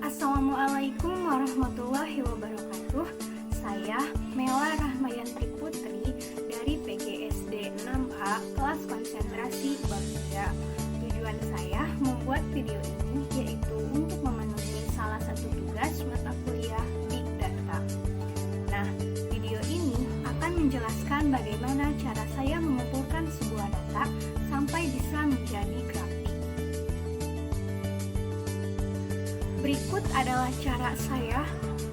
Assalamualaikum warahmatullahi wabarakatuh. Saya Mela Rahmayanti Putri dari PGSD 6A kelas konsentrasi bab 3. Tujuan saya membuat video ini yaitu untuk memenuhi salah satu tugas mata kuliah Big Data. Nah, video ini akan menjelaskan bagaimana cara saya mengumpulkan sebuah data sampai bisa menjadi grafik. Berikut adalah cara saya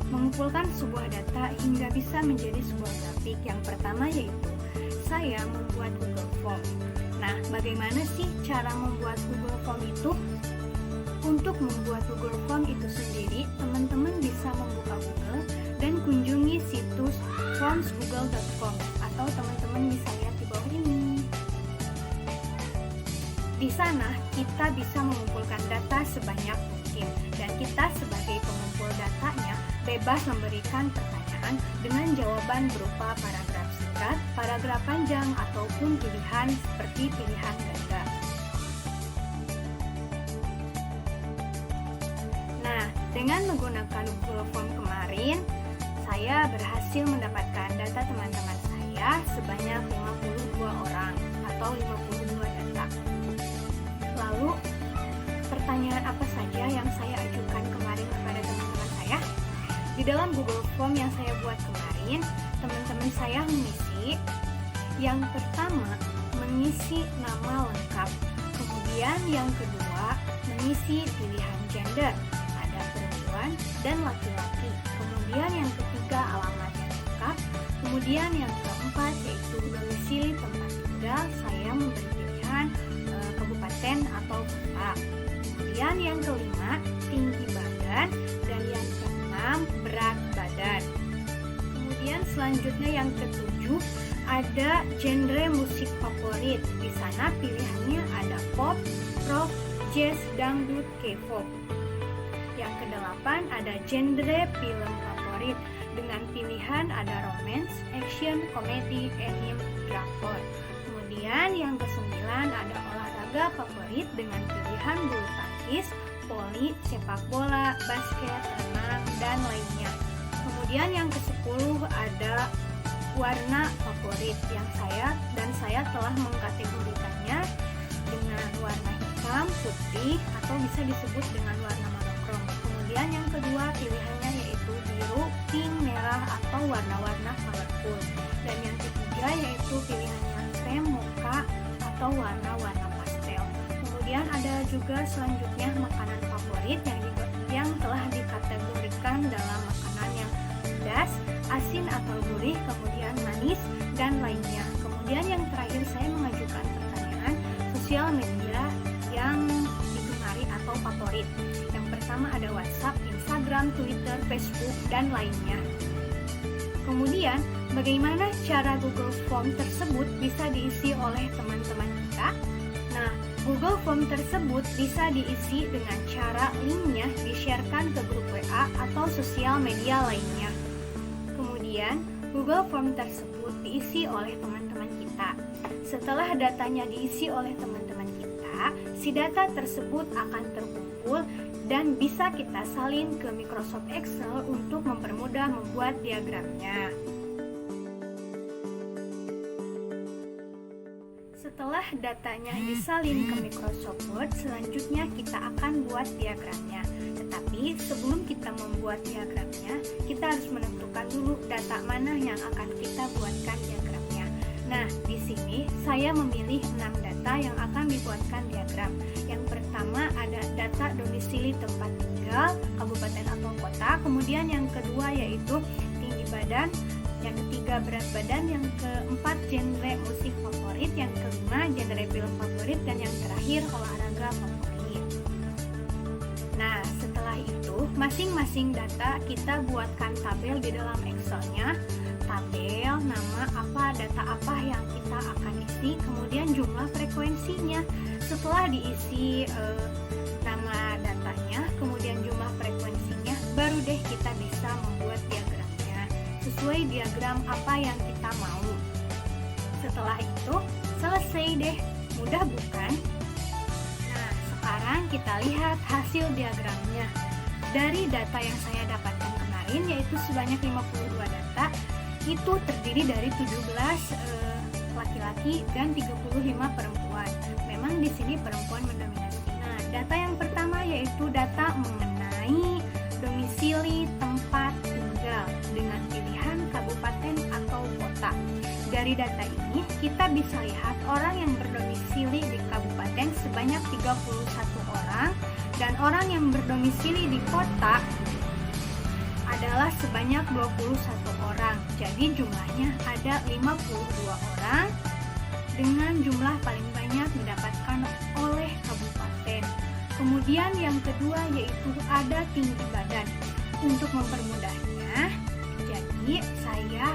mengumpulkan sebuah data hingga bisa menjadi sebuah grafik. Yang pertama yaitu saya membuat Google Form. Nah, bagaimana sih cara membuat Google Form itu? Untuk membuat Google Form itu sendiri, teman-teman bisa membuka Google dan kunjungi situs formsgoogle.com atau teman-teman bisa lihat di bawah ini. Di sana kita bisa mengumpulkan data sebanyak mungkin dan kita sebagai pengumpul datanya bebas memberikan pertanyaan dengan jawaban berupa paragraf singkat, paragraf panjang, ataupun pilihan seperti pilihan ganda. Nah, dengan menggunakan Google Form kemarin, saya berhasil mendapatkan data teman-teman saya sebanyak 52 orang atau 52 data. Lalu, pertanyaan apa saja yang saya ajukan kemarin kepada teman-teman saya? Di dalam Google Form yang saya buat kemarin, teman-teman saya mengisi yang pertama, mengisi nama lengkap. Kemudian yang kedua, mengisi pilihan gender, ada perempuan dan laki-laki. Kemudian yang ketiga, alamat yang lengkap. Kemudian yang keempat, yaitu domisili tempat tinggal, saya memberi pilihan kabupaten atau kota. Kemudian yang kelima, tinggi badan, dan yang keenam, berat badan. Kemudian selanjutnya yang ketujuh, ada genre musik favorit. Di sana pilihannya ada pop, rock, jazz, dangdut, K-pop. Yang kedelapan, ada genre film favorit dengan pilihan ada romance, action, komedi, anime, drakor. Kemudian yang kesembilan, ada olahraga favorit dengan pilihan bulu tangkis, voli, sepak bola, basket, renang, dan lainnya. Kemudian yang ke-10 ada warna favorit yang saya telah mengkategorikannya dengan warna hitam, putih, atau bisa disebut dengan warna monokrom. Kemudian yang kedua pilihannya yaitu biru, pink, merah, atau warna-warna colorful. Dan yang ketiga yaitu pilihannya krem, mocha, atau warna-warna pastel. Kemudian ada juga selanjutnya makanan favorit yang telah dikategorikan dalam makanan yang pedas, asin atau gurih, kemudian manis, dan lainnya. Kemudian yang terakhir saya mengajukan pertanyaan sosial media yang digemari atau favorit. Yang pertama ada WhatsApp, Instagram, Twitter, Facebook, dan lainnya. Kemudian bagaimana cara Google Form tersebut bisa diisi oleh teman-teman kita? Nah, Google Form tersebut bisa diisi dengan cara linknya di-sharekan ke grup WA atau sosial media lainnya. Kemudian, Google Form tersebut diisi oleh teman-teman kita. Setelah datanya diisi oleh teman-teman kita, si data tersebut akan terkumpul dan bisa kita salin ke Microsoft Excel untuk mempermudah membuat diagramnya. Setelah datanya disalin ke Microsoft Word, selanjutnya kita akan buat diagramnya. Tetapi sebelum kita membuat diagramnya, kita harus menentukan dulu data mana yang akan kita buatkan diagramnya. Nah, di sini saya memilih 6 data yang akan dibuatkan diagram. Yang pertama ada data domisili tempat tinggal, kabupaten atau kota. Kemudian yang kedua yaitu tinggi badan. Yang ketiga berat badan, yang keempat genre musik favorit, yang kelima genre film favorit, dan yang terakhir olahraga favorit. Nah, setelah itu masing-masing data kita buatkan tabel di dalam Excel-nya. Tabel, nama apa, data apa yang kita akan isi, kemudian jumlah frekuensinya. Setelah diisi nama datanya, kemudian jumlah frekuensinya, baru deh kita bisa membuat diagramnya sesuai diagram apa yang kita mau. Setelah itu selesai deh, mudah bukan? Nah, sekarang kita lihat hasil diagramnya. dari data yang saya dapatkan kemarin, yaitu sebanyak 52 data, itu terdiri dari 17 laki-laki dan 35 perempuan. Memang di sini perempuan mendominasi. Nah, data yang pertama yaitu data mengenai domisili tempat tinggal dengan pilihan kabupaten atau kota. Dari data ini kita bisa lihat orang yang berdomisili di kabupaten sebanyak 31 orang dan orang yang berdomisili di kota adalah sebanyak 21 orang. Jadi jumlahnya ada 52 orang dengan jumlah paling banyak mendapatkan oleh kabupaten. Kemudian yang kedua yaitu ada tinggi badan. Untuk mempermudahnya, jadi saya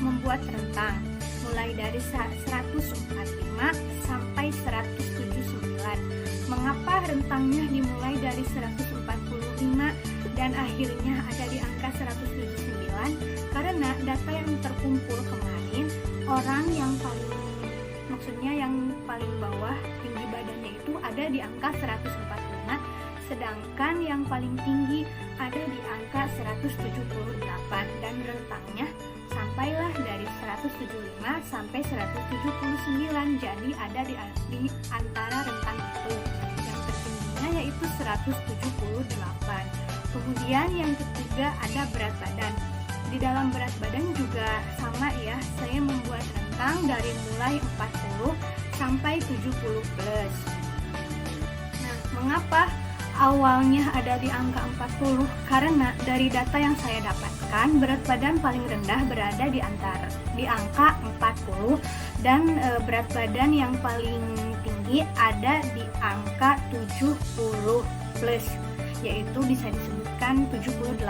membuat rentang mulai dari 145 sampai 179. Mengapa rentangnya dimulai dari 145 dan akhirnya ada di angka 179? Karena data yang terkumpul kemarin, orang yang paling bawah tinggi badannya itu ada di angka 145, sedangkan yang paling tinggi ada di angka 178 dan rentangnya sampailah dari 175 sampai 179. Jadi ada di antara rentang itu. Yang tertingginya yaitu 178. Kemudian yang ketiga ada berat badan. Di dalam berat badan juga sama ya, saya membuat rentang dari mulai 40 sampai 70 plus. Nah, mengapa awalnya ada di angka 40? Karena dari data yang saya dapatkan, berat badan paling rendah berada di angka 40 dan berat badan yang paling tinggi ada di angka 70 plus, yaitu bisa disebutkan 78,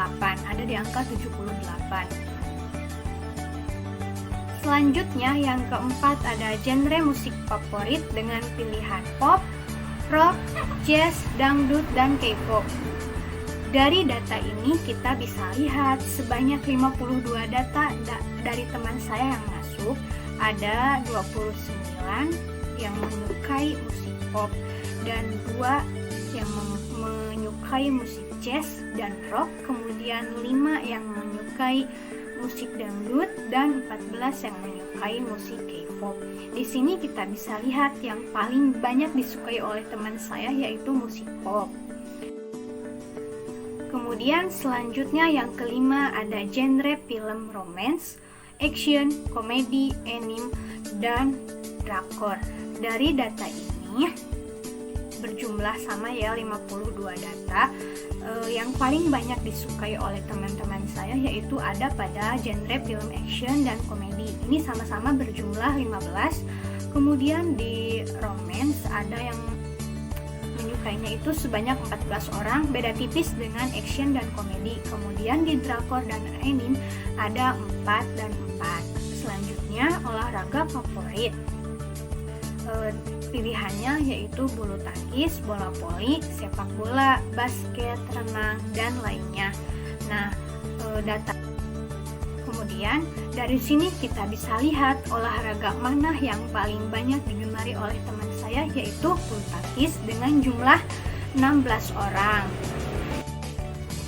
ada di angka 78. Selanjutnya yang keempat ada genre musik favorit dengan pilihan pop, rock, jazz, dangdut, dan K-pop. Dari data ini kita bisa lihat sebanyak 52 data dari teman saya yang masuk, ada 29 yang menyukai musik pop dan 2 yang menyukai musik jazz dan rock, kemudian 5 yang menyukai musik dangdut dan 14 yang menyukai musik K-pop. Di sini kita bisa lihat yang paling banyak disukai oleh teman saya yaitu musik pop. Kemudian selanjutnya yang kelima ada genre film romance, action, komedi, anime, dan drakor. Dari data ini berjumlah sama ya 52 data. Yang paling banyak disukai oleh teman-teman saya yaitu ada pada genre film action dan komedi. Ini sama-sama berjumlah 15. Kemudian di romance ada yang menyukainya itu sebanyak 14 orang, beda tipis dengan action dan komedi. Kemudian di drakor dan anime ada 4 dan 4. Selanjutnya olahraga favorit. Pilihannya yaitu bulu tangkis, bola voli, sepak bola, basket, renang, dan lainnya. Nah, data. Kemudian dari sini kita bisa lihat olahraga mana yang paling banyak digemari oleh teman saya yaitu bulu tangkis dengan jumlah 16 orang.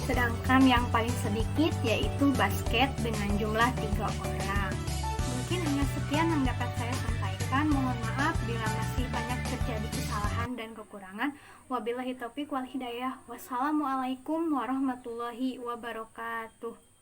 Sedangkan yang paling sedikit yaitu basket dengan jumlah 3 orang. Mungkin hanya sekian yang dapat saya sampaikan. Mohon maaf bila masih banyak terjadi kesalahan dan kekurangan. Wabillahi taufiq wal hidayah. Wassalamualaikum warahmatullahi wabarakatuh.